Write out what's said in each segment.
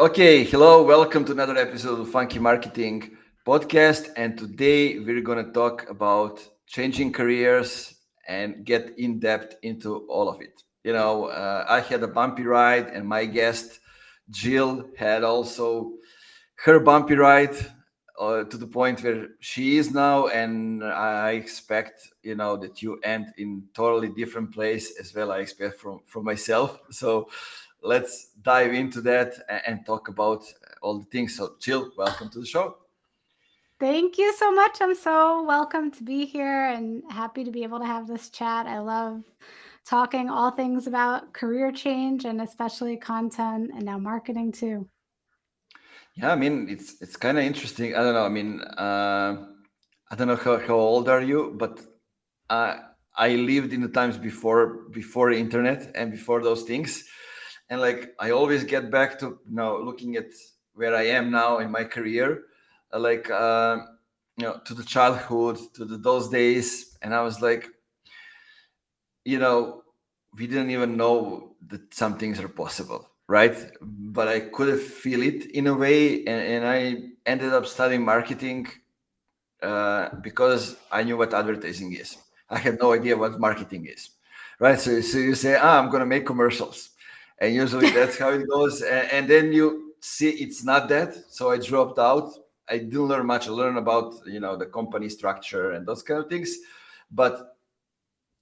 Okay, hello, welcome to another episode of Funky Marketing Podcast. And today we're going to talk about changing careers and get in depth into all of it. I had a bumpy ride, and my guest, Jill, had also her bumpy ride to the point where she is now. And I expect, that you end in totally different place as well. I expect from myself. So let's dive into that and talk about all the things. So, Jill, welcome to the show. Thank you so much. I'm so welcome to be here and happy to be able to have this chat. I love talking all things about career change and especially content and now marketing too. Yeah, I mean, it's kind of interesting. I don't know. I don't know how old are you, but uh, I lived in the times before internet and before those things, and like I always get back to now looking at where I am now in my career, like to the childhood, to those days, and I was like, you know, we didn't even know that some things are possible, right? But I could feel it in a way, and I ended up studying marketing because I knew what advertising is. I had no idea what marketing is, right? So you say, I'm going to make commercials. And usually that's how it goes. And then you see it's not that. So I dropped out. I didn't learn much. I learned about, the company structure and those kind of things. But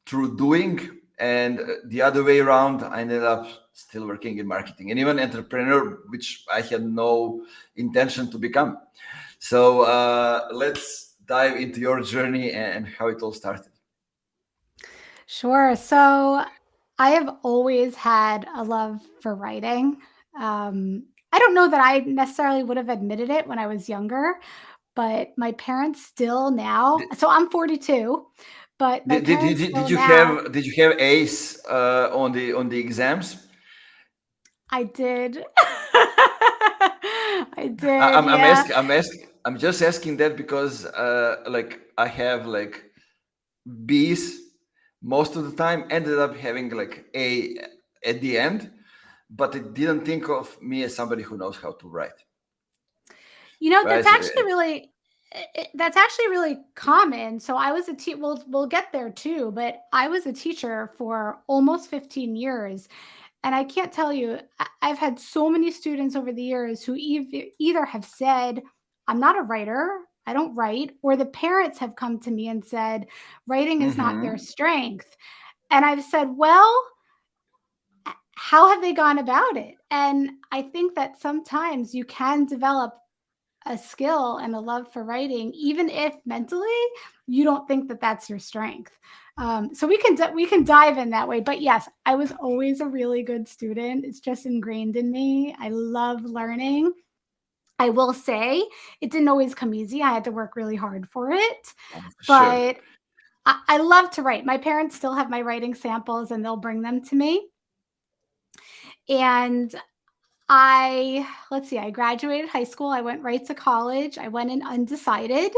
through doing and the other way around, I ended up still working in marketing and even entrepreneur, which I had no intention to become. So let's dive into your journey and how it all started. Sure. So I have always had a love for writing. I don't know that I necessarily would have admitted it when I was younger, but my parents still now, Did, so I'm 42, but my parents did still you now, have Ace on the exams? I did. I I, did, I'm I'm yeah. asking I'm just asking that because like I have like B's most of the time, ended up having like A at the end, but it didn't think of me as somebody who knows how to write, right? That's actually really common. So I was a we'll get there too, but I was a teacher for almost 15 years. And I can't tell you, I've had so many students over the years who either have said, I'm not a writer, I don't write, or the parents have come to me and said, writing is not their Mm-hmm. strength. And I've said, well, how have they gone about it? And I think that sometimes you can develop a skill and a love for writing, even if mentally you don't think that that's your strength. So we can dive in that way. But yes, I was always a really good student. It's just ingrained in me. I love learning. I will say it didn't always come easy. I had to work really hard for it, Oh, for sure. but I love to write. My parents still have my writing samples and they'll bring them to me. And let's see, I graduated high school. I went right to college. I went in undecided.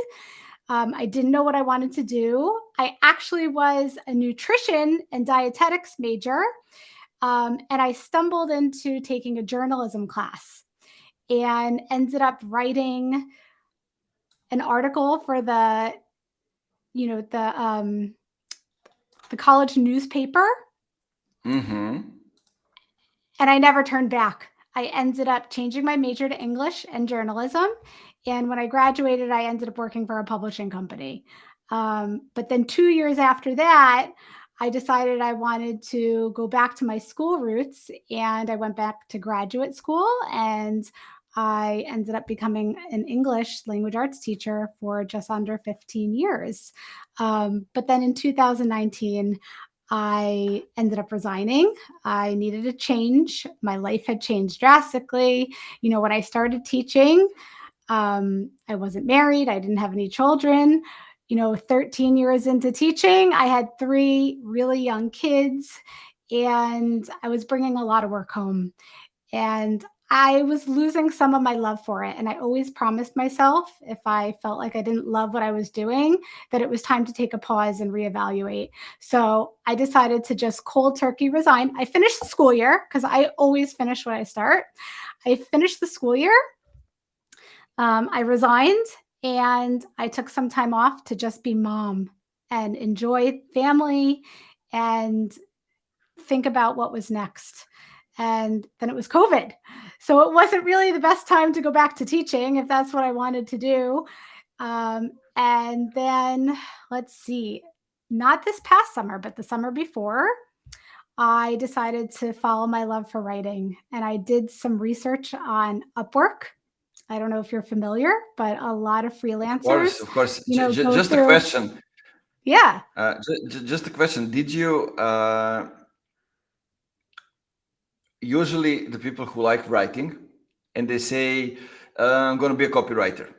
I didn't know what I wanted to do. I actually was a nutrition and dietetics major, and I stumbled into taking a journalism class and ended up writing an article for you know, the college newspaper, Mm-hmm. and I never turned back. I ended up changing my major to English and journalism. And when I graduated, I ended up working for a publishing company. But then 2 years after that, I decided I wanted to go back to my school roots and I went back to graduate school and I ended up becoming an English language arts teacher for just under 15 years. But then in 2019, I ended up resigning. I needed a change. My life had changed drastically. When I started teaching, I wasn't married. I didn't have any children. 13 years into teaching, I had three really young kids, and I was bringing a lot of work home. And I was losing some of my love for it. And I always promised myself if I felt like I didn't love what I was doing, that it was time to take a pause and reevaluate. So I decided to just cold turkey resign. I finished the school year because I always finish what I start. I finished the school year. I resigned and I took some time off to just be mom and enjoy family and think about what was next. And then it was COVID. So it wasn't really the best time to go back to teaching if that's what I wanted to do. And then let's see, not this past summer, but the summer before, I decided to follow my love for writing. And I did some research on Upwork. I don't know if you're familiar, but a lot of freelancers, Of course. go Just a through. question. Yeah. Just a question. Did you usually the people who like writing and they say, I'm going to be a copywriter,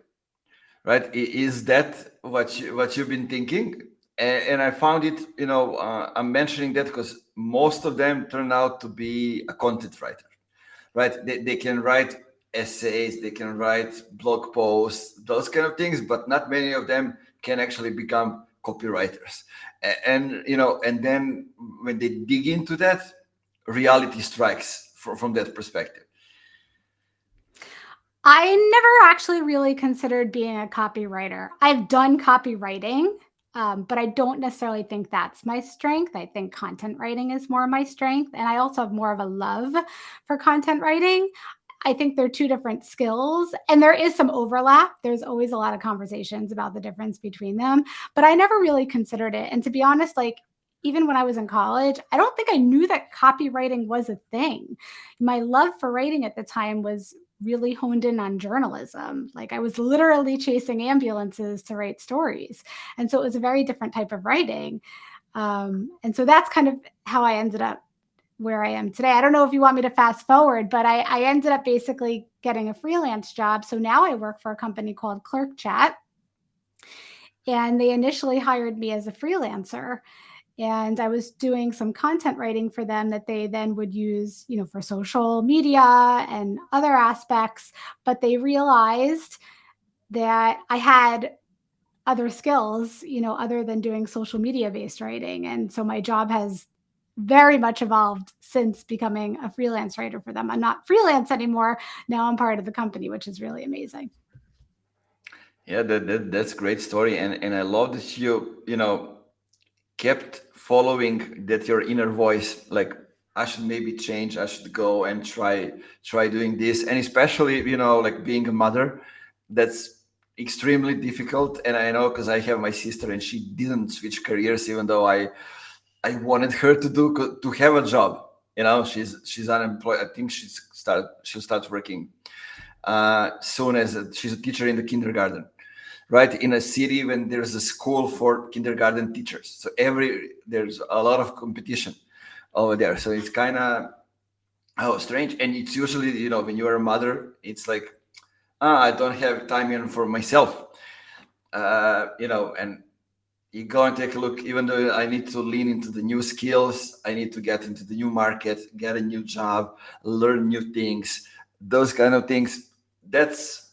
right? Is that what you've been thinking? And I found it, I'm mentioning that because most of them turn out to be a content writer, right? They can write essays, they can write blog posts, those kind of things, but not many of them can actually become copywriters. And then when they dig into that, reality strikes from that perspective. I never actually really considered being a copywriter. I've done copywriting, but I don't necessarily think that's my strength. I think content writing is more my strength. And I also have more of a love for content writing. I think they're two different skills and there is some overlap. There's always a lot of conversations about the difference between them, but I never really considered it. And to be honest, like even when I was in college, I don't think I knew that copywriting was a thing. My love for writing at the time was really honed in on journalism. Like I was literally chasing ambulances to write stories. And so it was a very different type of writing. And so that's kind of how I ended up where I am today. I don't know if you want me to fast forward, but I ended up basically getting a freelance job. So now I work for a company called Clerk Chat. And they initially hired me as a freelancer. And I was doing some content writing for them that they then would use, for social media and other aspects. But they realized that I had other skills, other than doing social media based writing. And so my job has very much evolved since becoming a freelance writer for them. I'm not freelance anymore. Now I'm part of the company, which is really amazing. Yeah, that's a great story. And I love that kept following that your inner voice, like I should maybe change, I should go and try doing this. And especially, like being a mother, that's extremely difficult. And I know because I have my sister and she didn't switch careers, even though I wanted her to have a job. She's unemployed. I think she'll start working soon as she's a teacher in the kindergarten, right, in a city when there's a school for kindergarten teachers. So there's a lot of competition over there. So it's kind of strange. And it's usually, when you're a mother, it's like, I don't have time even for myself. And you go and take a look, even though I need to lean into the new skills, I need to get into the new market, get a new job, learn new things, those kind of things. That's,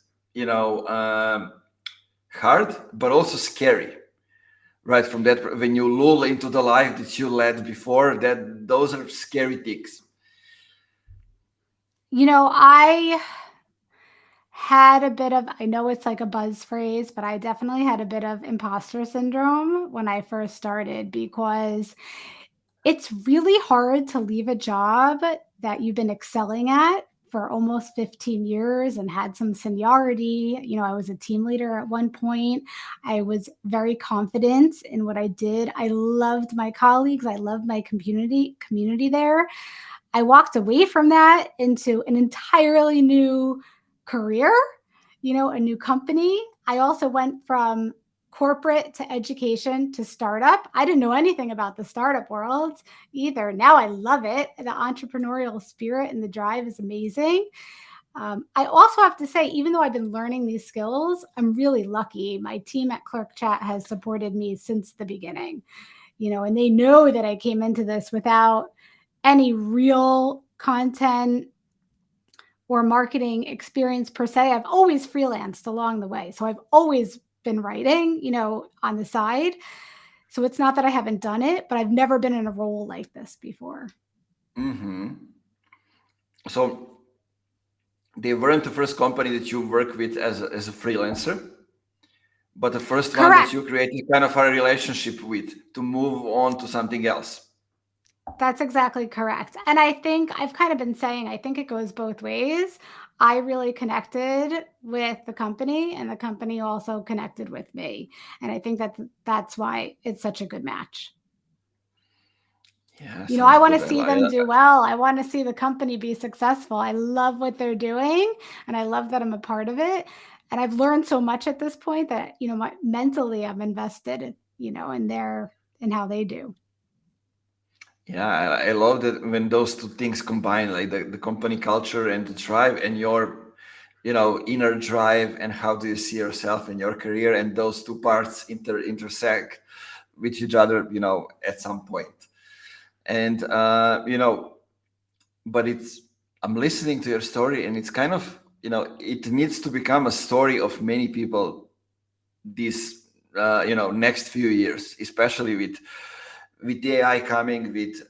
hard, but also scary, right? From that, when you lull into the life that you led before, those are scary things. I had a bit of, I know it's like a buzz phrase, but I definitely had a bit of imposter syndrome when I first started because it's really hard to leave a job that you've been excelling at for almost 15 years and had some seniority. I was a team leader at one point. I was very confident in what I did. I loved my colleagues. I loved my community there. I walked away from that into an entirely new career, a new company. I also went from corporate to education to startup. I didn't know anything about the startup world either. Now I love it. The entrepreneurial spirit and the drive is amazing. I also have to say, even though I've been learning these skills, I'm really lucky. My team at Clerk Chat has supported me since the beginning, and they know that I came into this without any real content or marketing experience per se. I've always freelanced along the way. So I've always been writing, on the side. So it's not that I haven't done it, but I've never been in a role like this before. Mm-hmm. So they weren't the first company that you work with as a freelancer, but the first one that Correct. you created kind of a relationship with to move on to something else. That's exactly correct. And I think I've kind of been saying, I think it goes both ways. I really connected with the company, and the company also connected with me. And I think that that's why it's such a good match. Yeah, I sounds want good. to I see like them it. do well. I want to see the company be successful. I love what they're doing, and I love that I'm a part of it. And I've learned so much at this point that, mentally I'm invested, in how they do. Yeah, I love that when those two things combine, like the company culture and the drive and your, inner drive and how do you see yourself in your career, and those two parts intersect with each other, at some point. And but I'm listening to your story, and it's kind of, it needs to become a story of many people this, next few years, especially with AI coming, with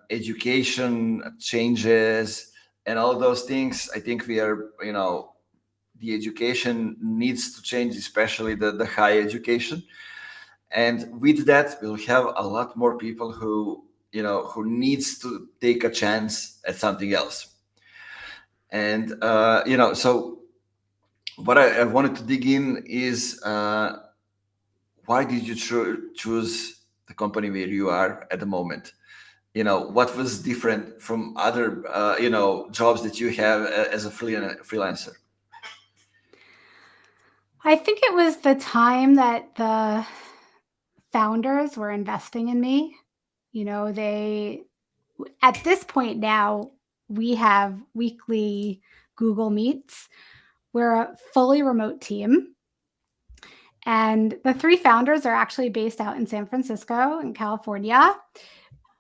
education changes and all those things. I think we are, the education needs to change, especially the high education. And with that, we'll have a lot more people who needs to take a chance at something else. And, so what I wanted to dig in is, why did you choose the company where you are at the moment? What was different from other jobs that you have as a freelancer? I think it was the time that the founders were investing in me. They, at this point now, we have weekly Google Meets. We're a fully remote team. And the three founders are actually based out in San Francisco in California.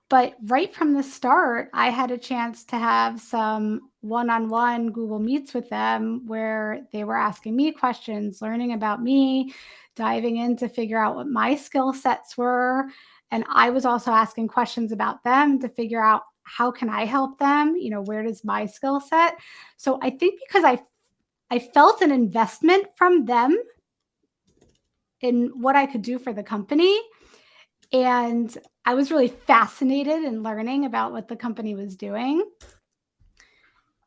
But right from the start, I had a chance to have some one-on-one Google Meets with them where they were asking me questions, learning about me, diving in to figure out what my skill sets were. And I was also asking questions about them to figure out how can I help them? Where does my skill set? So I think because I felt an investment from them in what I could do for the company, and I was really fascinated in learning about what the company was doing.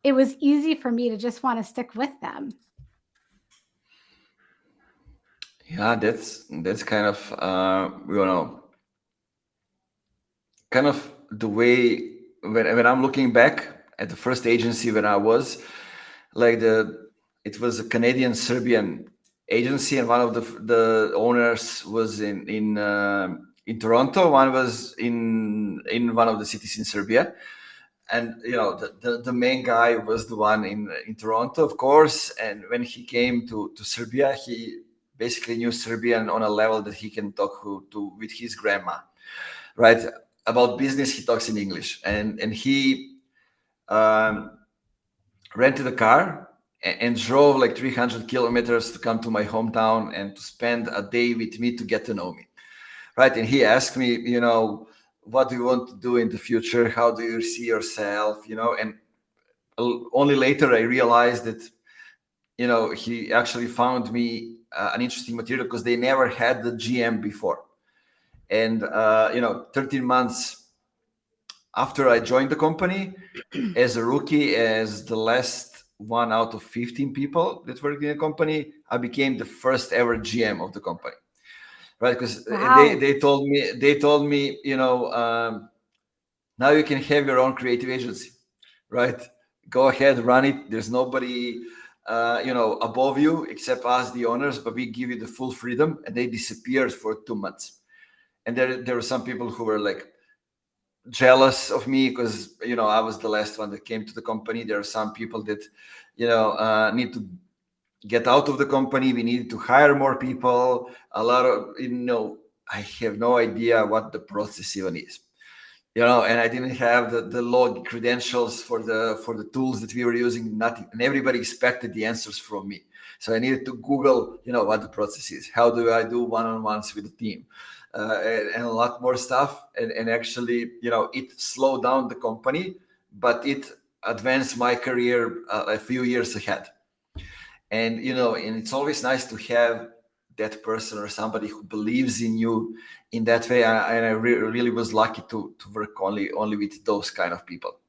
It was easy for me to just want to stick with them. Yeah, that's kind of kind of the way when I'm looking back at the first agency when I was like it was a Canadian Serbian agency, and one of the owners was in Toronto, one was in one of the cities in Serbia. And the main guy was the one in Toronto, of course. And when he came to Serbia, he basically knew Serbian on a level that he can talk to with his grandma, right? About business, he talks in English, and he um, rented a car and drove like 300 kilometers to come to my hometown and to spend a day with me to get to know me, right? And he asked me, what do you want to do in the future? How do you see yourself? And only later I realized that, he actually found me an interesting material because they never had the GM before. And, 13 months after I joined the company as a rookie, as the last one out of 15 people that worked in the company, I became the first ever GM of the company. Right, because Wow. they told me, now you can have your own creative agency, right? Go ahead, run it. There's nobody, above you except us, the owners, but we give you the full freedom. And they disappeared for 2 months. And there were some people who were like jealous of me because I was the last one that came to the company. There are some people that need to get out of the company. We needed to hire more people. A lot of I have no idea what the process even is. And I didn't have the log credentials for the tools that we were using, nothing. And everybody expected the answers from me. So I needed to Google, what the process is. How do I do one-on-ones with the team? And a lot more stuff. And actually, it slowed down the company, but it advance my career a few years ahead. And and it's always nice to have that person or somebody who believes in you in that way. And I really was lucky to work only with those kind of people.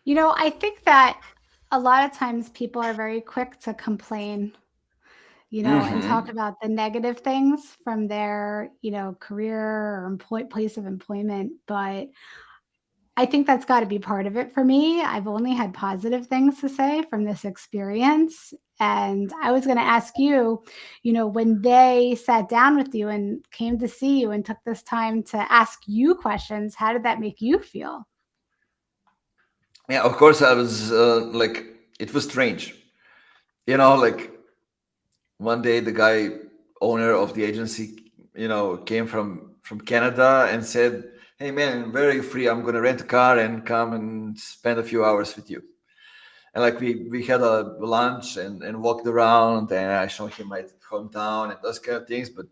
I think that a lot of times people are very quick to complain, and talk Hmm. about the negative things from their, career or place of employment. But I think that's got to be part of it for me. I've only had positive things to say from this experience. And I was going to ask you, when they sat down with you and came to see you and took this time to ask you questions, how did that make you feel? Yeah, of course I was like, it was strange, like one day the guy owner of the agency came from Canada and said, "Hey man, where are you free? I'm going to rent a car and come and spend a few hours with you." And like we had a lunch and walked around, and I showed him my hometown and those kind of things. But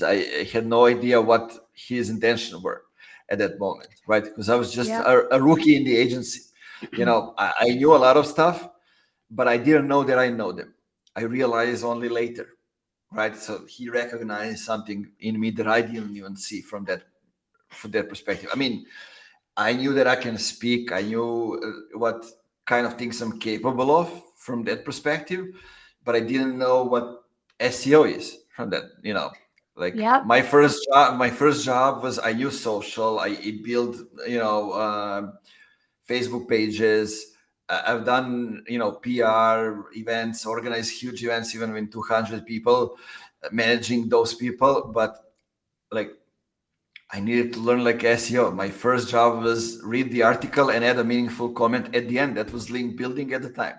I had no idea what his intentions were at that moment, right? Because I was just Yep. a rookie in the agency. I knew a lot of stuff, but I didn't know that I know them. I realized only later, right? So he recognized something in me that I didn't even see from that perspective. I mean, I knew that I can speak. I knew what kind of things I'm capable of from that perspective, but I didn't know what SEO is from that. Like Yep. my first job was I used social. I built Facebook pages. I've done PR events, organized huge events, even with 200 people, managing those people. But like I needed to learn like SEO. My first job was read the article and add a meaningful comment at the end. That was link building at the time,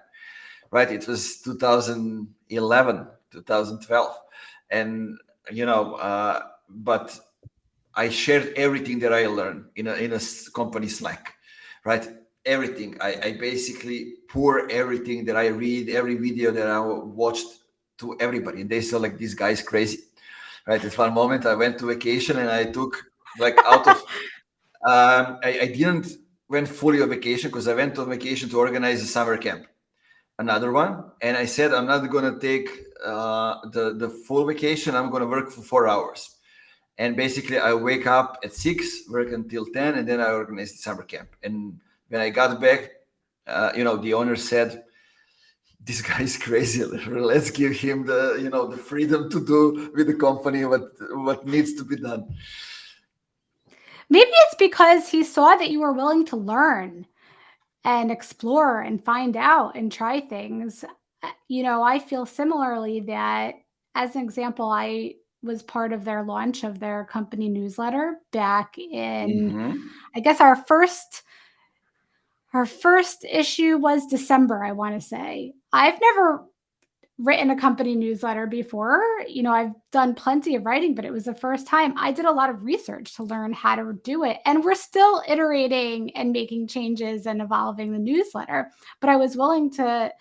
right? It was 2011, 2012. And, but I shared everything that I learned in a company Slack, right? Everything. I basically pour everything that I read, every video that I watched to everybody. And they saw like, this guy's crazy, right? At one moment I went to vacation and I took like out of I didn't went fully on vacation because I went on vacation to organize a summer camp, another one, and I said I'm not going to take the full vacation. I'm going to work for 4 hours, and basically I wake up at 6, work until 10, and then I organize the summer camp. And when I got back, the owner said, "This guy is crazy. Let's give him the freedom to do with the company what needs to be done." Maybe it's because he saw that you were willing to learn and explore and find out and try things. I feel similarly that, as an example, I was part of their launch of their company newsletter back in, Hmm. I guess our first issue was December, I want to say. I've never written a company newsletter before. I've done plenty of writing, but it was the first time. I did a lot of research to learn how to do it. And we're still iterating and making changes and evolving the newsletter. But I was willing to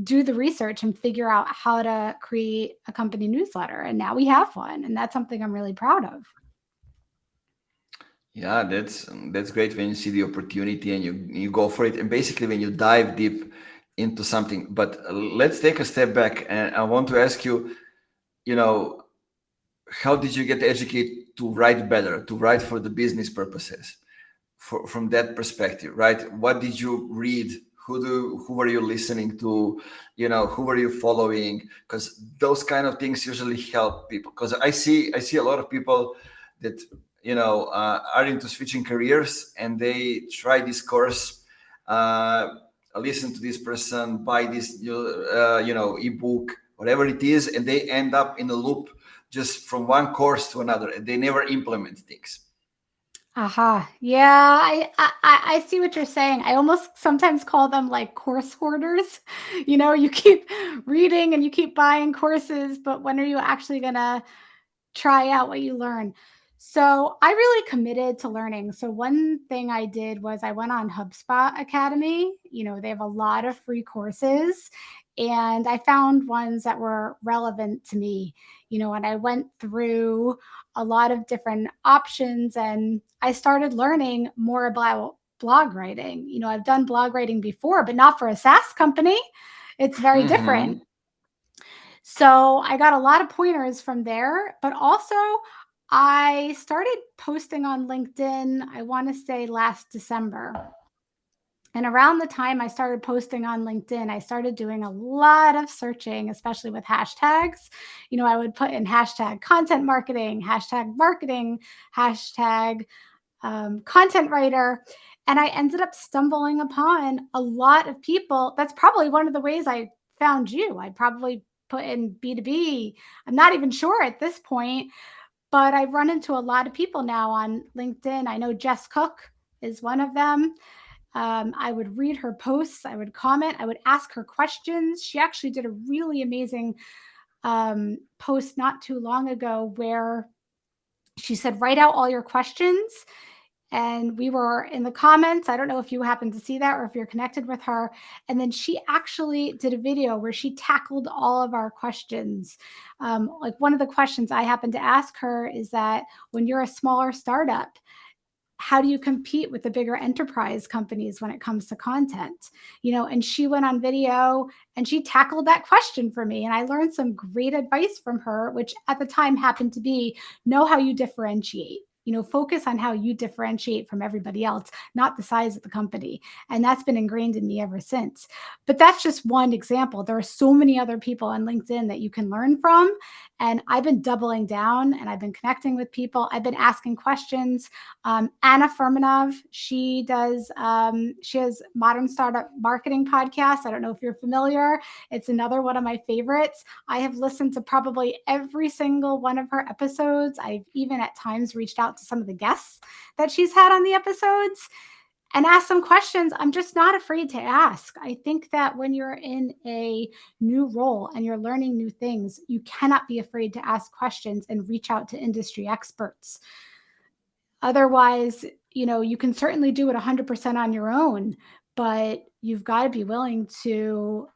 do the research and figure out how to create a company newsletter. And now we have one. And that's something I'm really proud of. Yeah, that's great when you see the opportunity and you go for it. And basically, when you dive deep into something. But let's take a step back, and I want to ask you, you know, how did you get educated to write better, to write for the business purposes, from that perspective, right? What did you read? Who were you listening to? Who were you following? Because those kind of things usually help people. Because I see a lot of people that are into switching careers, and they try this course, uh, listen to this person, buy this ebook, whatever it is, and they end up in a loop just from one course to another, and they never implement things. Aha. Yeah, I see what you're saying. I almost sometimes call them like course hoarders. You keep reading and you keep buying courses, but when are you actually gonna try out what you learn? So I really committed to learning. So one thing I did was I went on HubSpot Academy. They have a lot of free courses, and I found ones that were relevant to me. And I went through a lot of different options, and I started learning more blog writing. I've done blog writing before, but not for a SaaS company. It's very different. So I got a lot of pointers from there, but also I started posting on LinkedIn, I want to say last December. And around the time I started posting on LinkedIn, I started doing a lot of searching, especially with hashtags. I would put in hashtag content marketing, hashtag content writer. And I ended up stumbling upon a lot of people. That's probably one of the ways I found you. I probably put in B2B. I'm not even sure at this point, but I've run into a lot of people now on LinkedIn. I know Jess Cook is one of them. I would read her posts. I would comment. I would ask her questions. She actually did a really amazing post not too long ago where she said, write out all your questions. And we were in the comments. I don't know if you happen to see that or if you're connected with her. And then she actually did a video where she tackled all of our questions. Like one of the questions I happened to ask her is that when you're a smaller startup, how do you compete with the bigger enterprise companies when it comes to content? And she went on video and she tackled that question for me. And I learned some great advice from her, which at the time happened to be know how you differentiate. Focus on how you differentiate from everybody else, not the size of the company. And that's been ingrained in me ever since. But that's just one example. There are so many other people on LinkedIn that you can learn from. And I've been doubling down and I've been connecting with people. I've been asking questions. Anna Furmanov, she has Modern Startup Marketing Podcast. I don't know if you're familiar. It's another one of my favorites. I have listened to probably every single one of her episodes. I've even at times reached out to some of the guests that she's had on the episodes and ask some questions I'm just not afraid to ask. I think that when you're in a new role and you're learning new things, you cannot be afraid to ask questions and reach out to industry experts. Otherwise, you can certainly do it 100% on your own, but you've got to be willing to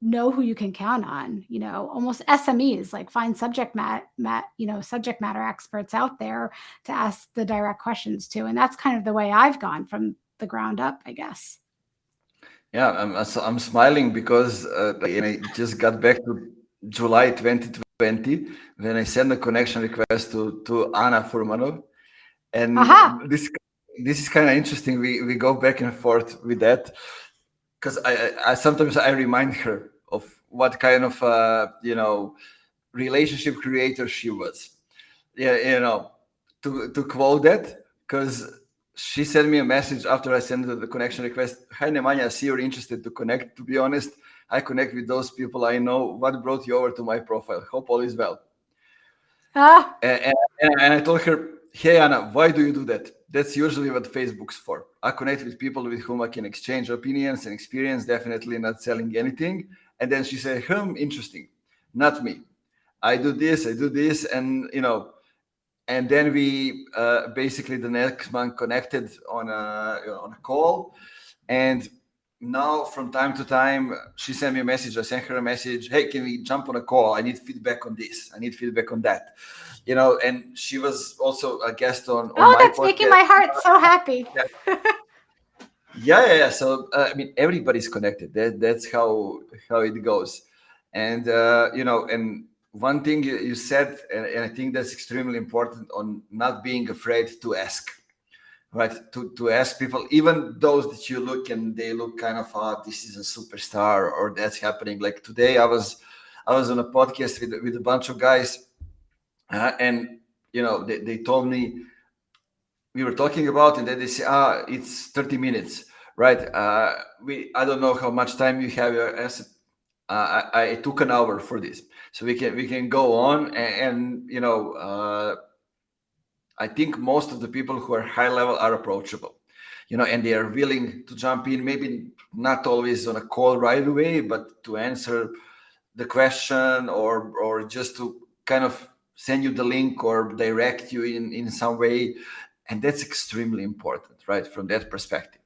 know who you can count on, almost SMEs, like find subject matter experts out there to ask the direct questions to. And that's kind of the way I've gone from the ground up, I guess. Yeah, I'm smiling because I just got back to July 2020 when I sent a connection request to Anna Furmanov. And this is kind of interesting. We go back and forth with that because I sometimes I remind her of what kind of relationship creator she was. Yeah, to quote that, because she sent me a message after I sent the connection request. Hi Nemanja, I see you're interested to connect. To be honest, I connect with those people I know. What brought you over to my profile? Hope all is well. And I told her, hey Anna, why do you do that? That's usually what Facebook's for. I connect with people with whom I can exchange opinions and experience, definitely not selling anything. And then she said, interesting. Not me. I do this, and and then we basically the next month connected on a call. And now from time to time, she sent me a message. I sent her a message. Hey, can we jump on a call? I need feedback on this. I need feedback on that. And she was also a guest on my that's podcast. Making my heart so happy. Yeah. So everybody's connected. That's how it goes. And and one thing you said, and I think that's extremely important, on not being afraid to ask, right? To ask people, even those that you look and they look kind of, this is a superstar or that's happening. Like today, I was on a podcast with a bunch of guys, and they told me we were talking about, and then they say, it's 30 minutes, right? I don't know how much time you have. I took an hour for this, so we can go on, and I think most of the people who are high level are approachable, and they are willing to jump in. Maybe not always on a call right away, but to answer the question or just to kind of send you the link or direct you in some way, and that's extremely important, right? From that perspective,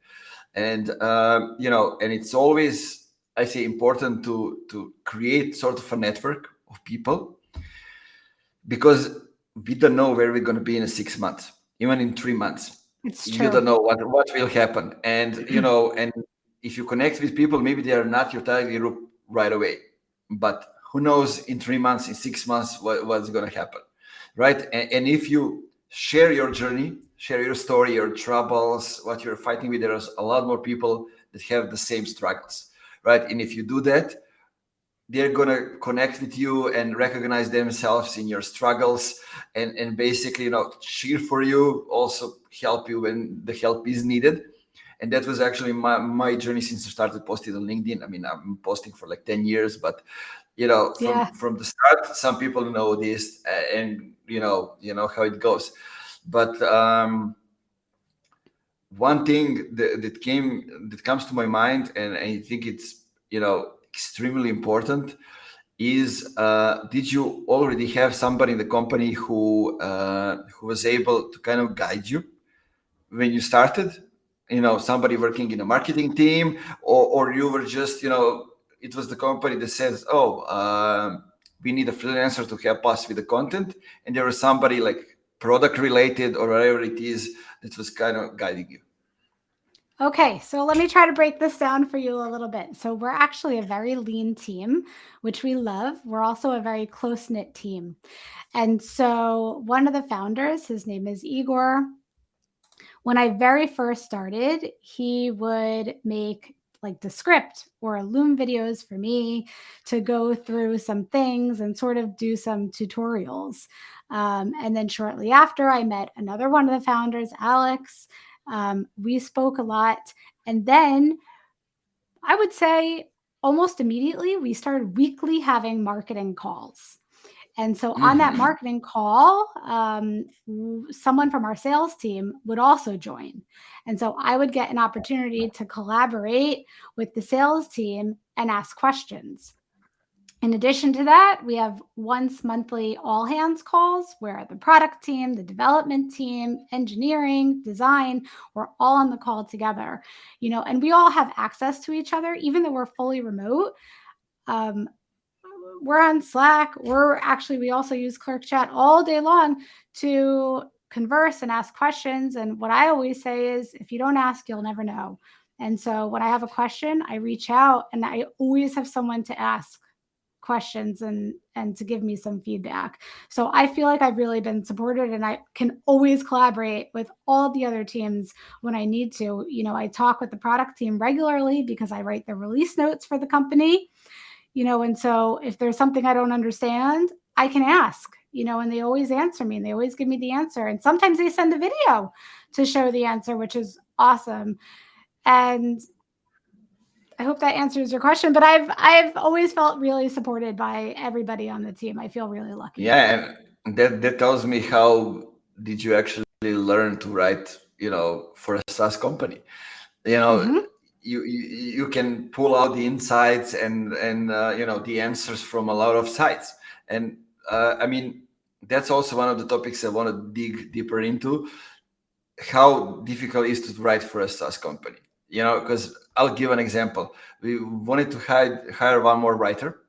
and and it's always, I say, important to create sort of a network of people, because we don't know where we're going to be in 6 months, even in 3 months. It's you don't true. know what will happen. And and if you connect with people, maybe they are not your target group right away, but who knows in 3 months, in 6 months, what's going to happen, right? And if you share your journey, share your story, your troubles, what you're fighting with, there's a lot more people that have the same struggles, right? And if you do that, they're going to connect with you and recognize themselves in your struggles, and basically cheer for you, also help you when the help is needed. And that was actually my journey since I started posting on LinkedIn. I mean, I'm posting for like 10 years, but Yeah. from the start, some people know this, and you know how it goes. But one thing that comes to my mind, and I think it's extremely important, is did you already have somebody in the company who was able to kind of guide you when you started? Somebody working in a marketing team, or you were just it was the company that says, oh, we need a freelancer to help us with the content, and there was somebody like product related or whatever it is that was kind of guiding you. Okay, so let me try to break this down for you a little bit. So we're actually a very lean team, which we love. We're also a very close-knit team. And so one of the founders, his name is Igor. When I very first started, he would make like the script or Loom videos for me to go through some things and sort of do some tutorials. And then shortly after, I met another one of the founders, Alex. We spoke a lot. And then I would say almost immediately, we started weekly having marketing calls. And so on that Hmm. marketing call, someone from our sales team would also join. And so I would get an opportunity to collaborate with the sales team and ask questions. In addition to that, we have once monthly all hands calls where the product team, the development team, engineering, design, we're all on the call together, and we all have access to each other, even though we're fully remote. Um, we're on Slack. We also use Clerk Chat all day long to converse and ask questions. And what I always say is, if you don't ask, you'll never know. And so when I have a question, I reach out and I always have someone to ask questions and to give me some feedback. So I feel like I've really been supported and I can always collaborate with all the other teams when I need to. I talk with the product team regularly because I write the release notes for the company. And so if there's something I don't understand, I can ask, and they always answer me and they always give me the answer. And sometimes they send a video to show the answer, which is awesome. And I hope that answers your question, but I've always felt really supported by everybody on the team. I feel really lucky. Yeah, and that tells me how did you actually learn to write, for a SaaS company. You know, Hmm. you can pull out the insights and the answers from a lot of sites. And I mean, that's also one of the topics I want to dig deeper into. How difficult it is to write for a SaaS company? Because I'll give an example. We wanted to hire one more writer,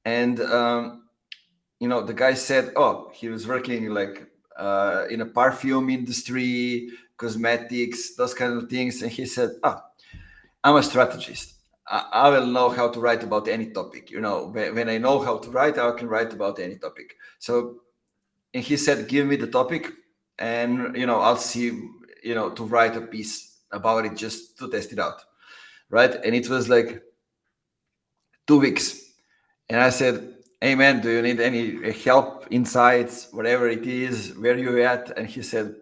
and the guy said, oh, he was working like in a perfume industry, cosmetics, those kind of things. And he said, oh, I'm a strategist. I will know how to write about any topic. When I know how to write, I can write about any topic. So, and he said, give me the topic and, I'll see, to write a piece about it just to test it out. Right. And it was like 2 weeks. And I said, hey, man, do you need any help, insights, whatever it is, where you at? And he said,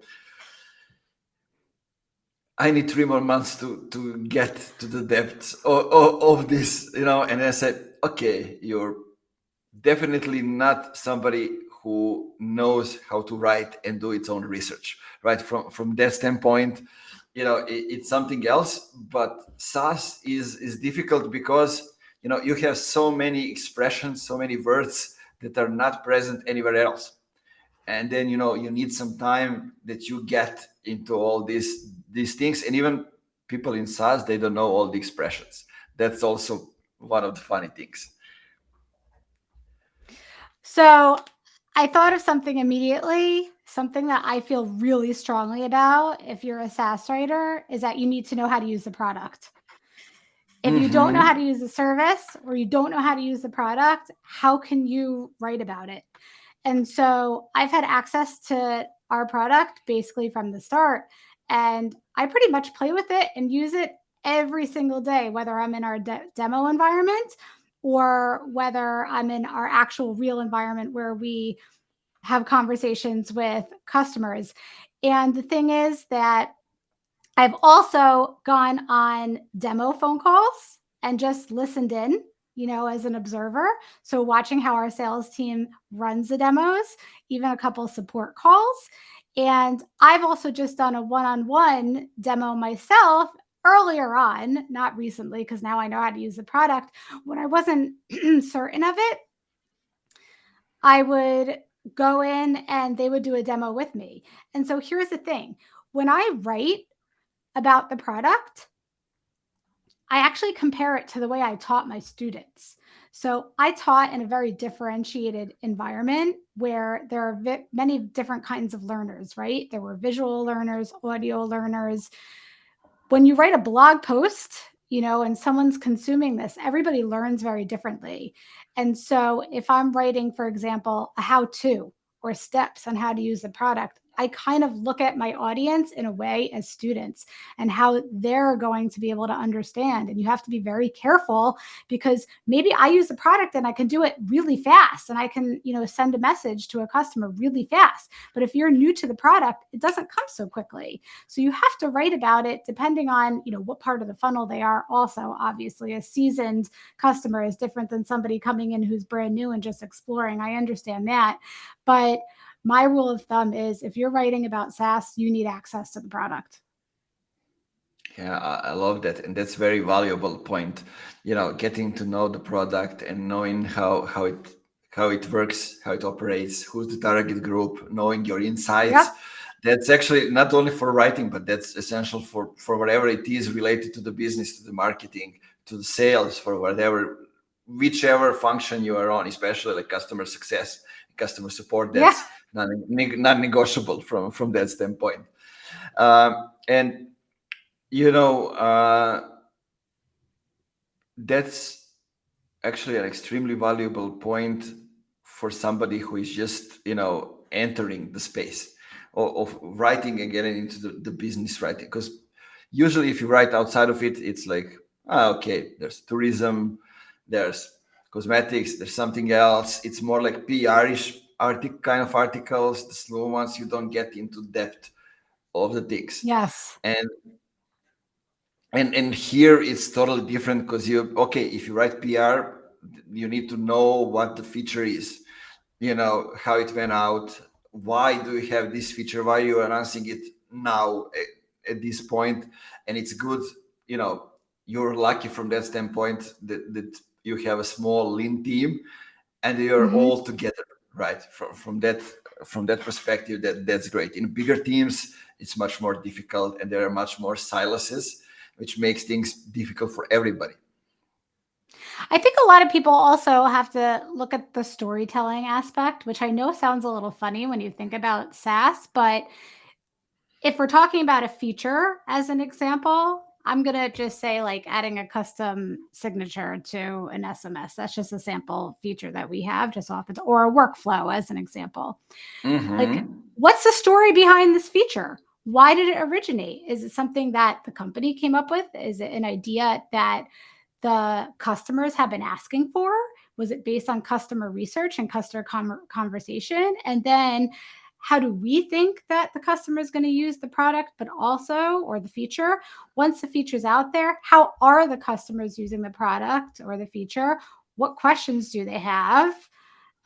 I need 3 more months to get to the depths of this, And I said, okay, you're definitely not somebody who knows how to write and do its own research, right? From that standpoint, it's something else. But SaaS is difficult because you have so many expressions, so many words that are not present anywhere else. And then you need some time that you get into all these things. And even people in SaaS, they don't know all the expressions. That's also one of the funny things. So I thought of something immediately. something that I feel really strongly about if you're a SaaS writer is that you need to know how to use the product. If you don't know how to use the service or you don't know how to use the product, how can you write about it? And so I've had access to our product basically from the start. And I pretty much play with it and use it every single day, whether I'm in our demo environment or whether I'm in our actual real environment where we have conversations with customers. And the thing is that I've also gone on demo phone calls and just listened in, as an observer. So watching how our sales team runs the demos, even a couple support calls. And I've also just done a one-on-one demo myself earlier on, not recently, because now I know how to use the product. When I wasn't certain of it, I would go in and they would do a demo with me. And so here's the thing. When I write about the product, I actually compare it to the way I taught my students. So I taught in a very differentiated environment where there are many different kinds of learners, right? There were visual learners, audio learners. When you write a blog post, and someone's consuming this, everybody learns very differently. And so if I'm writing, for example, a how-to or steps on how to use the product, I kind of look at my audience in a way as students and how they're going to be able to understand. And you have to be very careful because maybe I use the product and I can do it really fast and I can, send a message to a customer really fast. But if you're new to the product, it doesn't come so quickly. So you have to write about it depending on, what part of the funnel they are. Also, obviously, a seasoned customer is different than somebody coming in who's brand new and just exploring. I understand that. But my rule of thumb is if you're writing about SaaS, you need access to the product. Yeah, I love that, and that's very valuable point. Getting to know the product and knowing how it works, how it operates, who's the target group, knowing your insights. Yep. That's actually not only for writing, but that's essential for whatever it is related to the business, to the marketing, to the sales, for whichever function you are on, especially like customer success, customer support. That's non-negotiable from that standpoint. And that's actually an extremely valuable point for somebody who is just entering the space of writing and getting into the business writing. Because usually if you write outside of it, it's like, okay, there's tourism, there's cosmetics, there's something else. It's more like PR-ish kind of articles, the slow ones. You don't get into depth of the things. Yes. And here it's totally different because if you write PR, you need to know what the feature is, how it went out, why do you have this feature, why you are announcing it now at this point. And it's good, you're lucky from that standpoint that you have a small lean team and you're all together, right? From that perspective, that's great. In bigger teams, it's much more difficult and there are much more silos, which makes things difficult for everybody. I think a lot of people also have to look at the storytelling aspect, which I know sounds a little funny when you think about SaaS, but if we're talking about a feature as an example, I'm going to just say like adding a custom signature to an SMS. That's just a sample feature that we have just off or a workflow as an example. Like, what's the story behind this feature? Why did it originate? Is it something that the company came up with? Is it an idea that the customers have been asking for? Was it based on customer research and customer conversation? And then how do we think that the customer is going to use the product, but also, or the feature? Once the feature's out there, how are the customers using the product or the feature? What questions do they have?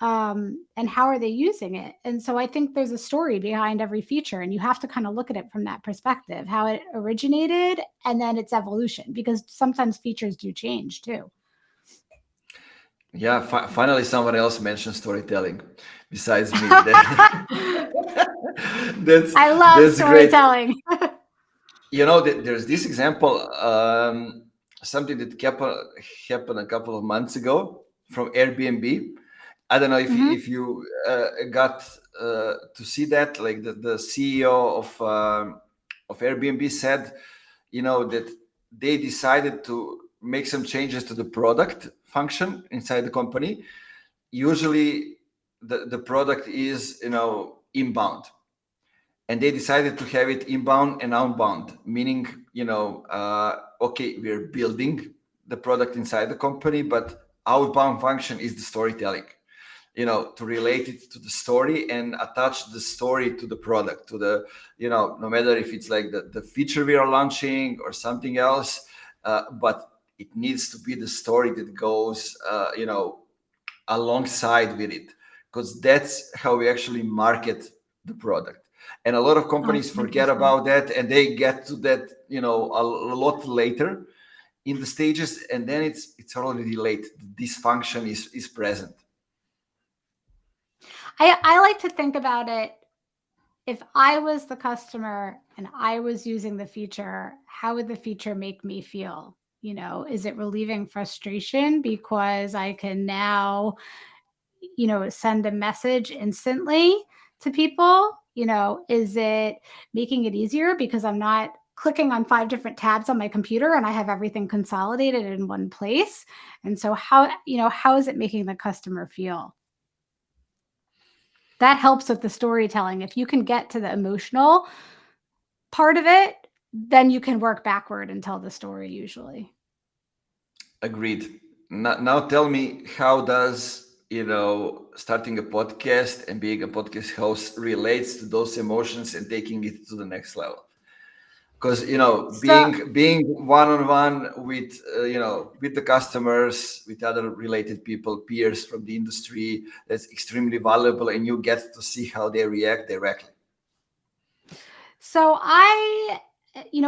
And how are they using it? And so I think there's a story behind every feature, and you have to kind of look at it from that perspective, how it originated and then its evolution, because sometimes features do change too. Yeah, finally someone else mentioned storytelling besides me. I love storytelling. There's this example, something that happened a couple of months ago from Airbnb. I don't know if you got to see that, like the CEO of Airbnb said, that they decided to make some changes to the product function inside the company. Usually the product is, inbound, and they decided to have it inbound and outbound, meaning, okay, we're building the product inside the company, but outbound function is the storytelling, to relate it to the story and attach the story to the product, to the, no matter if it's like the feature we are launching or something else, but it needs to be the story that goes, alongside with it, because that's how we actually market the product. And a lot of companies forget 100%. about that, and they get to that, a lot later in the stages, and then it's already late. This function is present. I like to think about it, if I was the customer and I was using the feature, how would the feature make me feel? Is it relieving frustration because I can now, send a message instantly to people? Is it making it easier because I'm not clicking on 5 different tabs on my computer and I have everything consolidated in one place? And so how is it making the customer feel? That helps with the storytelling. If you can get to the emotional part of it, then you can work backward and tell the story usually. Agreed. Now tell me, how does, starting a podcast and being a podcast host relates to those emotions and taking it to the next level? Because, So being one-on-one with, with the customers, with other related people, peers from the industry, that's extremely valuable, and you get to see how they react directly. So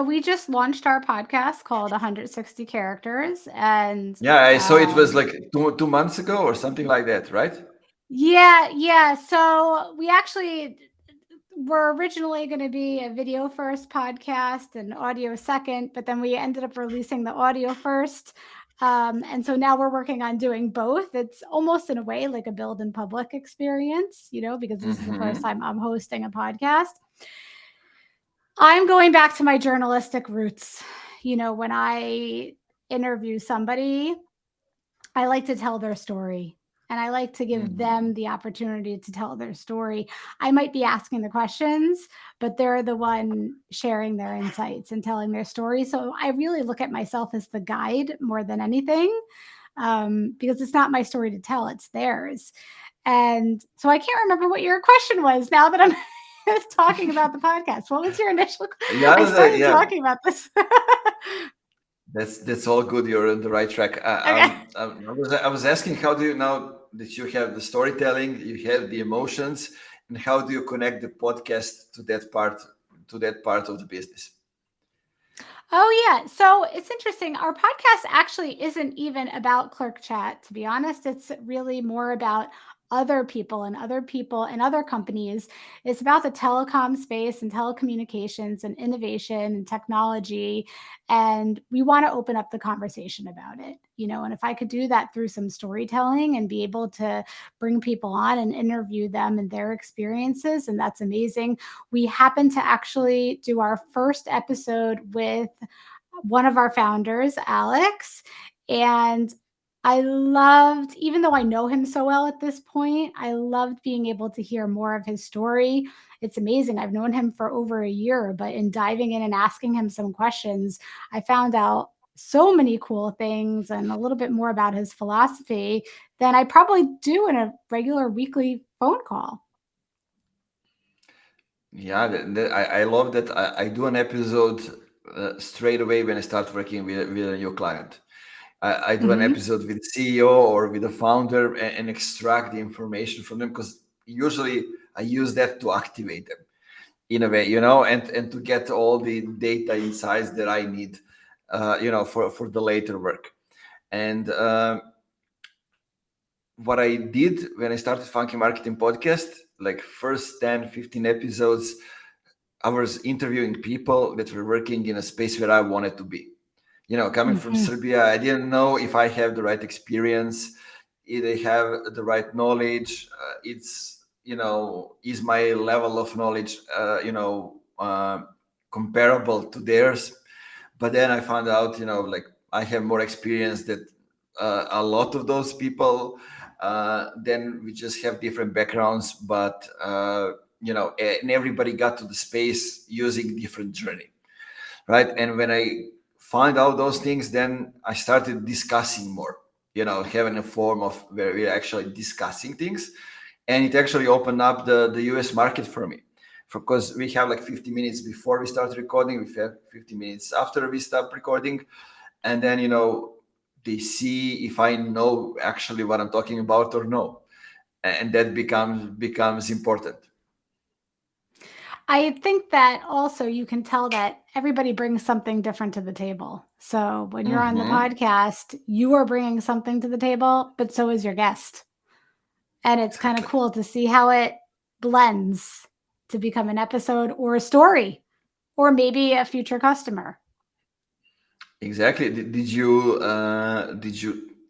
we just launched our podcast called 160 Characters, and Yeah, I saw it was like 2 months ago or something like that, right? yeah. So we actually were originally going to be a video first podcast and audio second, but then we ended up releasing the audio first. And so now we're working on doing both. It's almost in a way like a build in public experience, because this is the first Mm-hmm. time I'm hosting a podcast. I'm going back to my journalistic roots. When I interview somebody, I like to tell their story, and I like to give them the opportunity to tell their story. I might be asking the questions, but they're the one sharing their insights and telling their story. So I really look at myself as the guide more than anything, because it's not my story to tell, it's theirs. And so I can't remember what your question was now that I'm talking about the podcast. What was your initial? I Yeah, started yeah. talking about this. That's all good. You're on the right track. Okay. I was asking, how do you, now that you have the storytelling, you have the emotions, and how do you connect the podcast to that part of the business? Oh, yeah. So it's interesting. Our podcast actually isn't even about Clerk Chat, to be honest. It's really more about other people and other companies. It's about the telecom space and telecommunications and innovation and technology. And we want to open up the conversation about it, and if I could do that through some storytelling and be able to bring people on and interview them and their experiences, and that's amazing. We happen to actually do our first episode with one of our founders, Alex. And I loved, even though I know him so well at this point, I loved being able to hear more of his story. It's amazing. I've known him for over a year, but in diving in and asking him some questions, I found out so many cool things and a little bit more about his philosophy than I probably do in a regular weekly phone call. Yeah, I love that. I do an episode straight away when I start working with a new client. I do an Mhm. episode with the CEO or with the founder, and extract the information from them, because usually I use that to activate them in a way, and to get all the data insights that I need, for the later work. And what I did when I started Funky Marketing Podcast, like first 10, 15 episodes, I was interviewing people that were working in a space where I wanted to be. Coming from Mhm. Serbia, I didn't know if I have the right experience, if they have the right knowledge. is my level of knowledge comparable to theirs. But then I found out, like I have more experience that a lot of those people. Then we just have different backgrounds, but and everybody got to the space using different journey, right? And when I find out those things, then I started discussing more, having a form of where we're actually discussing things. And it actually opened up the US market for me, because we have like 50 minutes before we start recording, we have 50 minutes after we stop recording. And then, they see if I know actually what I'm talking about or no. And that becomes important. I think that also you can tell that everybody brings something different to the table. So when you're on the podcast, you are bringing something to the table, but so is your guest. And it's kind of cool to see how it blends to become an episode or a story or maybe a future customer. Exactly. Did you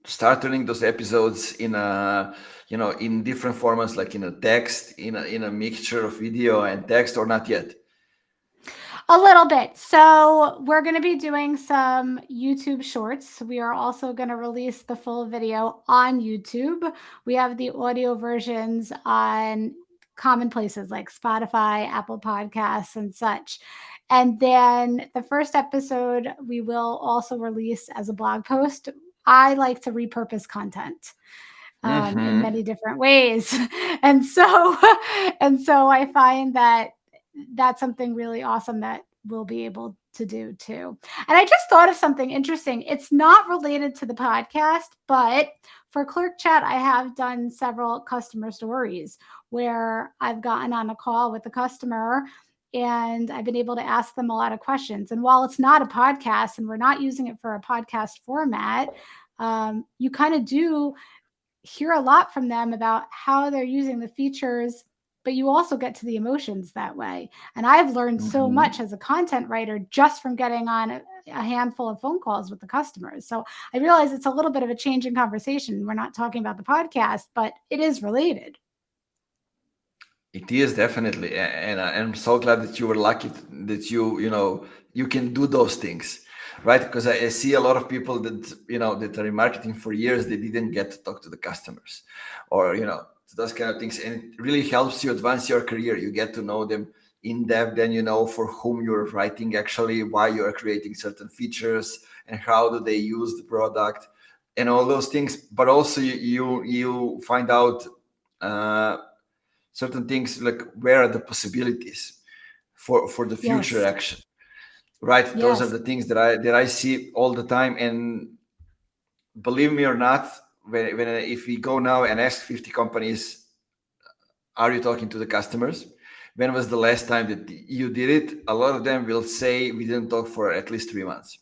start turning those episodes in in different formats, like in a text, in a mixture of video and text, or not yet? A little bit. So we're going to be doing some YouTube shorts. We are also going to release the full video on YouTube. We have the audio versions on common places like Spotify, Apple Podcasts, and such. And then the first episode we will also release as a blog post. I like to repurpose content in many different ways. And so I find that that's something really awesome that we'll be able to do too. And I just thought of something interesting. It's not related to the podcast, but for Clerk Chat, I have done several customer stories where I've gotten on a call with the customer and I've been able to ask them a lot of questions. And while it's not a podcast and we're not using it for a podcast format, you kind of do hear a lot from them about how they're using the features, but you also get to the emotions that way. And I've learned so much as a content writer just from getting on a handful of phone calls with the customers. So I realize it's a little bit of a change in conversation. We're not talking about the podcast, but it is related. It is definitely, and I'm so glad that you were lucky that you can do those things, right? Because I see a lot of people that that are in marketing for years, they didn't get to talk to the customers, or those kind of things, and it really helps you advance your career. You get to know them in depth, then for whom you're writing, actually why you are creating certain features and how do they use the product and all those things. But also you find out certain things, like where are the possibilities for the future action, right? Those are the things that I see all the time. And believe me or not, if we go now and ask 50 companies, are you talking to the customers? When was the last time that you did it? A lot of them will say we didn't talk for at least 3 months.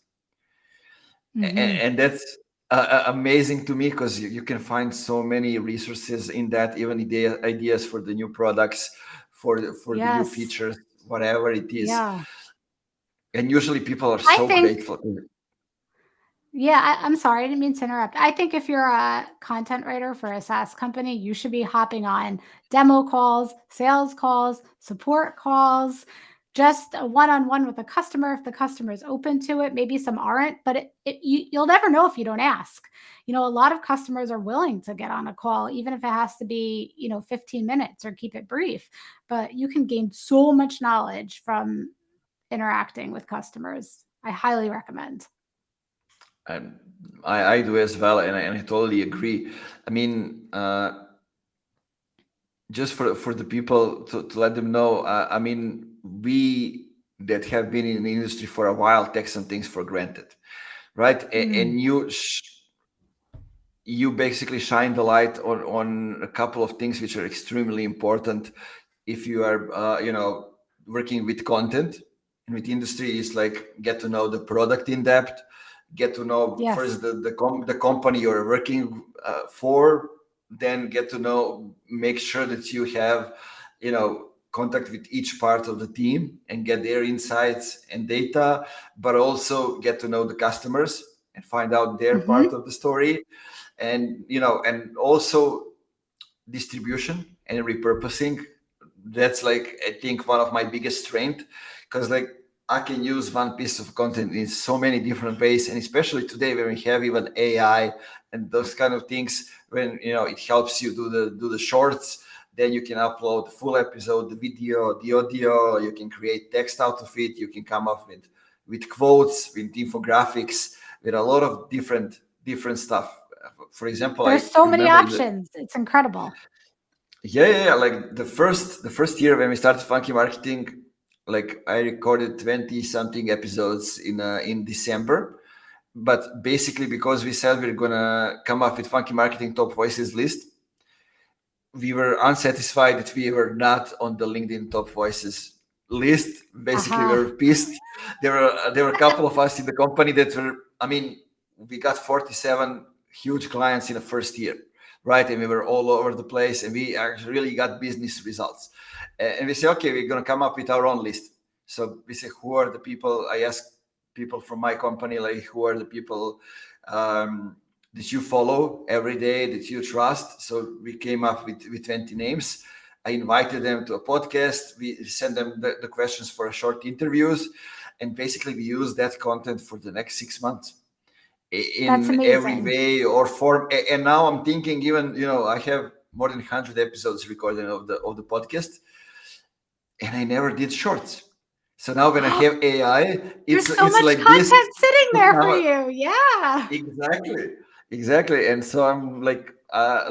And that's amazing to me, because you can find so many resources in that, even ideas for the new products, for the new features, whatever it is. And usually people are so grateful. Yeah, I'm sorry, I didn't mean to interrupt. I think if you're a content writer for a SaaS company, you should be hopping on demo calls, sales calls, support calls, just a one-on-one with a customer if the customer is open to it. Maybe some aren't, but you'll never know if you don't ask. A lot of customers are willing to get on a call, even if it has to be 15 minutes or keep it brief. But you can gain so much knowledge from interacting with customers. I highly recommend. And I do as well, and I totally agree. I mean, just for the people to let them know, I mean, we that have been in the industry for a while take some things for granted, right? And you basically shine the light on a couple of things which are extremely important if you are working with content and with industry. Is like, get to know the product in depth, get to know first the company you're working for, then get to know, make sure that you have contact with each part of the team and get their insights and data, but also get to know the customers and find out their part of the story. And and also distribution, and repurposing. That's like, I think, one of my biggest strength, because like I can use one piece of content in so many different ways, and especially today when we have even AI and those kind of things, when it helps you do the shorts, then you can upload the full episode, the video, the audio. You can create text out of it. You can come up with quotes, with infographics, with a lot of different stuff. For example, I There's so many remember options. It's incredible. yeah. Like the first year when we started Funky Marketing, like I recorded 20 something episodes in December. But basically, because we said we're gonna come up with Funky Marketing top voices list, we were unsatisfied that we were not on the LinkedIn top voices list. Basically, we Uh-huh. were pissed. There were a couple of us in the company that were. I mean, we got 47 huge clients in the first year, right? And we were all over the place, and we actually really got business results. And we say, okay, we're gonna come up with our own list. So we say, who are the people? I asked people from my company, like, who are the people that you follow every day, that you trust. So we came up with 20 names. I invited them to a podcast. We sent them the questions for a short interviews. And basically we use that content for the next 6 months That's in every amazing. way or form. And now I'm thinking, even, I have more than 100 episodes recorded of the podcast, and I never did shorts. So now when I have AI, There's it's so it's much like this. content sitting there for Now you. Yeah. exactly. And so I'm like I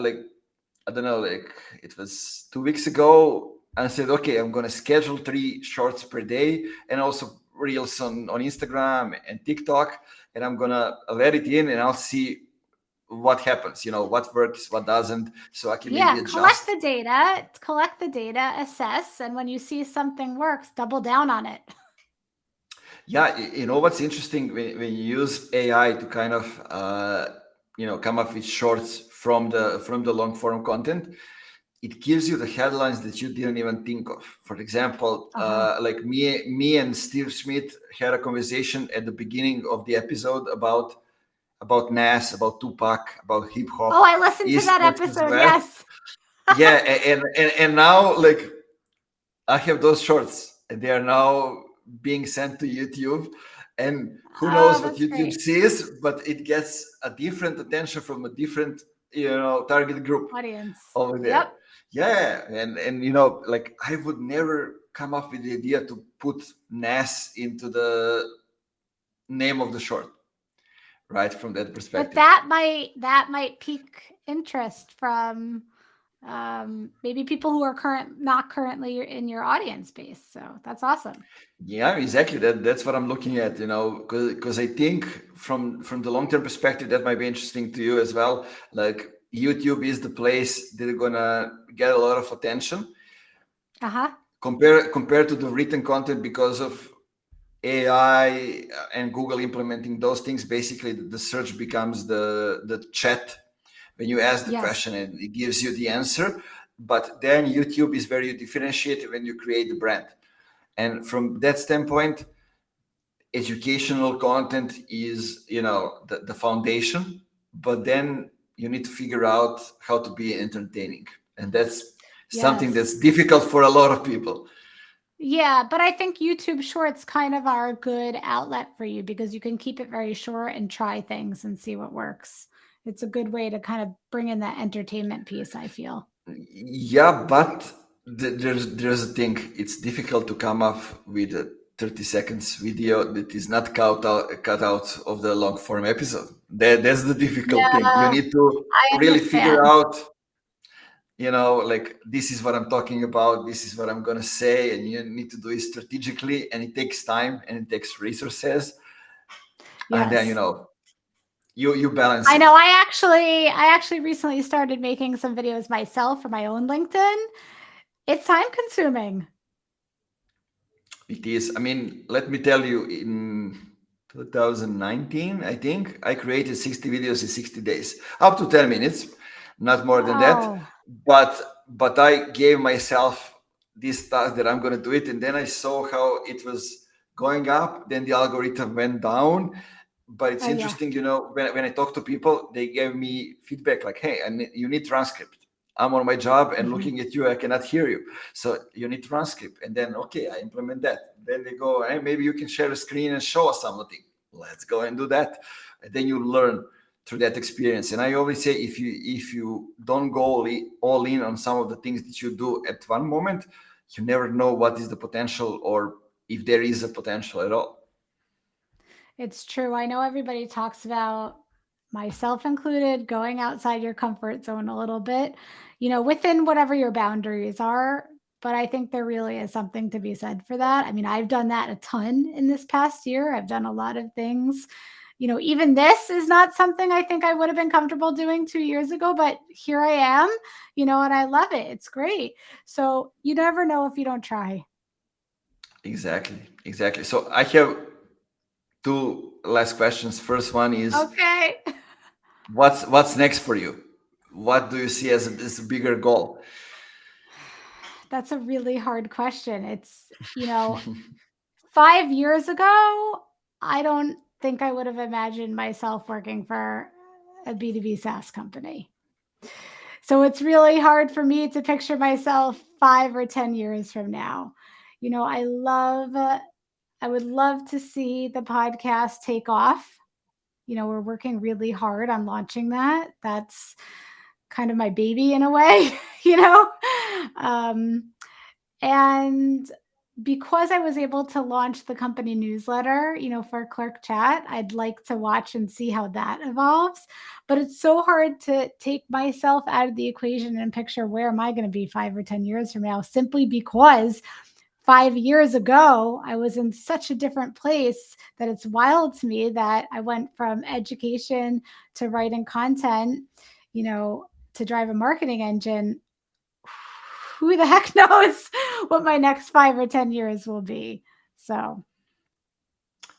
don't know, like it was 2 weeks ago. I said, okay, I'm gonna schedule 3 shorts per day, and also reels on Instagram and TikTok, and I'm gonna let it in, and I'll see what happens. What works, what doesn't, so I can maybe Yeah. adjust. Collect the data, assess, and when you see something works, double down on it. Yeah, what's interesting when you use AI to kind of come up with shorts from the long form content, it gives you the headlines that you didn't even think of. For example, Uh-huh. like me and Steve Smith had a conversation at the beginning of the episode about Nas, about Tupac, about hip Oh, hop, I listened to East that versus episode. West. Yes. Yeah, and now like I have those shorts, and they are now being sent to YouTube. And who Oh, knows what that's YouTube great. sees, but it gets a different attention from a different, target group Audience. over there. Yep. Yeah, and like I would never come up with the idea to put NAS into the name of the short, right? From that But perspective. that might pique interest from maybe people who are not currently in your audience base. So that's awesome. Yeah, exactly. That's what I'm looking at, because I think from the long term perspective, that might be interesting to you as well. Like YouTube is the place that are gonna get a lot of attention Uh-huh. compared to the written content, because of AI and Google implementing those things. Basically, the search becomes the chat when you ask the Yes. question, and it gives you the answer. But then YouTube is where you differentiate when you create the brand. And from that standpoint, educational content is the foundation, but then you need to figure out how to be entertaining, and that's something Yes. that's difficult for a lot of people. Yeah, but I think YouTube Shorts kind of are a good outlet for you because you can keep it very short and try things and see what works. It's a good way to kind of bring in that entertainment piece, I feel. Yeah, but there's a thing. It's difficult to come up with a 30 seconds video that is not cut out of the long form episode. That's the difficult thing. You Yeah, need to I really figure understand. out, like, this is what I'm talking about, this is what I'm going to say, and you need to do it strategically, and it takes time and it takes resources, and then Yes. you balance I it. know I actually recently started making some videos myself for my own LinkedIn. It's time consuming. It is. I mean, let me tell you, in 2019, I think I created 60 videos in 60 days, up to 10 minutes, not more than that. Wow. But I gave myself this task that I'm going to do it, and then I saw how it was going up. Then the algorithm went down. But it's Oh yeah. interesting, when I talk to people, they gave me feedback like, "Hey, you need transcript." I'm on my job and Mhm. looking at you, I cannot hear you. So you need transcript. And then, okay, I implement that. Then they go, hey, maybe you can share a screen and show us something. Let's go and do that. And then you learn through that experience. And I always say, if you don't go all in on some of the things that you do at one moment, you never know what is the potential or if there is a potential at all. It's true. I know everybody talks about, myself included, going outside your comfort zone a little bit, within whatever your boundaries are. But I think there really is something to be said for that. I mean, I've done that a ton in this past year. I've done a lot of things. Even this is not something I think I would have been comfortable doing 2 years ago, but here I am, and I love it. It's great. So you never know if you don't try. Exactly, exactly. So I have two last questions. First one is, Okay. what's next for you? What do you see as a bigger goal? That's a really hard question. It's, 5 years ago, I don't think I would have imagined myself working for a B2B SaaS company. So it's really hard for me to picture myself 5 or 10 years from now. I would love to see the podcast take off. We're working really hard on launching that. That's kind of my baby in a way, you know? Um, and because I was able to launch the company newsletter, for Clerk Chat, I'd like to watch and see how that evolves. But it's so hard to take myself out of the equation and picture where am I going to be 5 or 10 years from now, simply because 5 years ago, I was in such a different place that it's wild to me that I went from education to writing content, to drive a marketing engine. Who the heck knows what my next 5 or 10 years will be? So,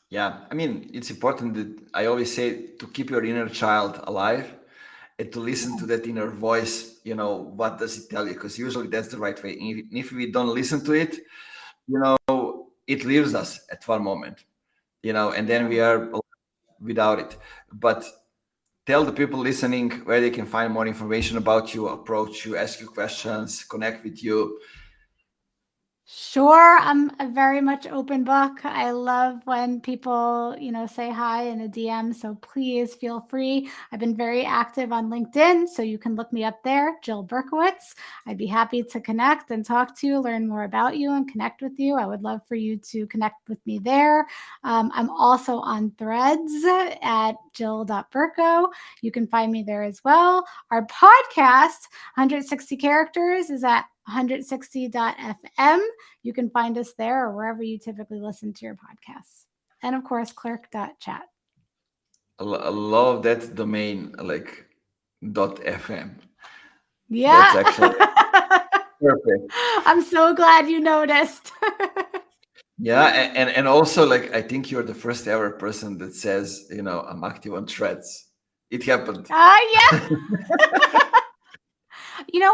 Yeah, I mean, it's important that I always say to keep your inner child alive and to listen to that inner voice. What does it tell you? Because usually that's the right way. And if we don't listen to it, it leaves us at one moment, and then yeah. we are without it. But tell the people listening where they can find more information about you, approach you, ask you questions, connect with you. Sure, I'm a very much open book. I love when people, say hi in a DM. So please feel free. I've been very active on LinkedIn, so you can look me up there, Jill Berkowitz. I'd be happy to connect and talk to you, learn more about you, and connect with you. I would love for you to connect with me there. I'm also on Threads at jill.berko. You can find me there as well. Our podcast, 160 Characters, is at 160.fm. You can find us there or wherever you typically listen to your podcasts. And of course, clerk.chat. I love that domain, like .fm. That's Yeah. actually perfect. I'm so glad you noticed. Yeah, and also, like, I think you're the first ever person that says, I'm active on Threads. It happened. Yeah.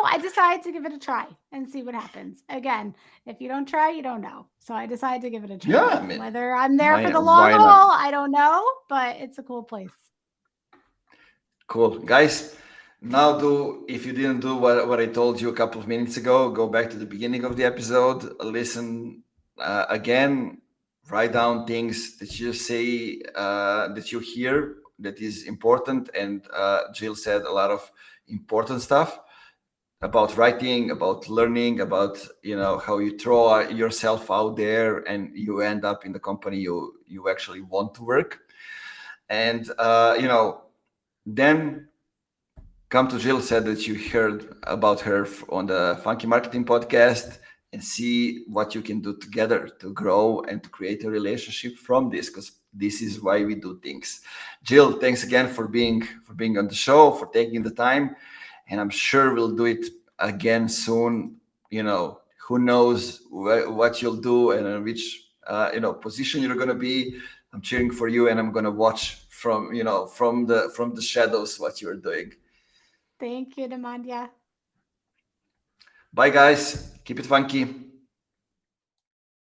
I decided to give it a try and see what happens. Again, if you don't try, you don't know. So I decided to give it a Yeah, try. I mean, Whether I'm there for why the long why not? haul, I don't know, but it's a cool place. Cool. Guys, now if you didn't do what I told you a couple of minutes ago, go back to the beginning of the episode, listen again, write down things that you say, that you hear that is important. And Jill said a lot of important stuff about writing, about learning, about, how you throw yourself out there and you end up in the company you actually want to work. And, then come to Jill said that you heard about her on the Funky Marketing podcast and see what you can do together to grow and to create a relationship from this, because this is why we do things. Jill, thanks again for being on the show, for taking the time, and I'm sure we'll do it again soon. Who knows what you'll do and in which position you're going to be. I'm cheering for you, and I'm going to watch from the shadows what you're doing. Thank you, Nemanja. Bye, guys. Keep it funky.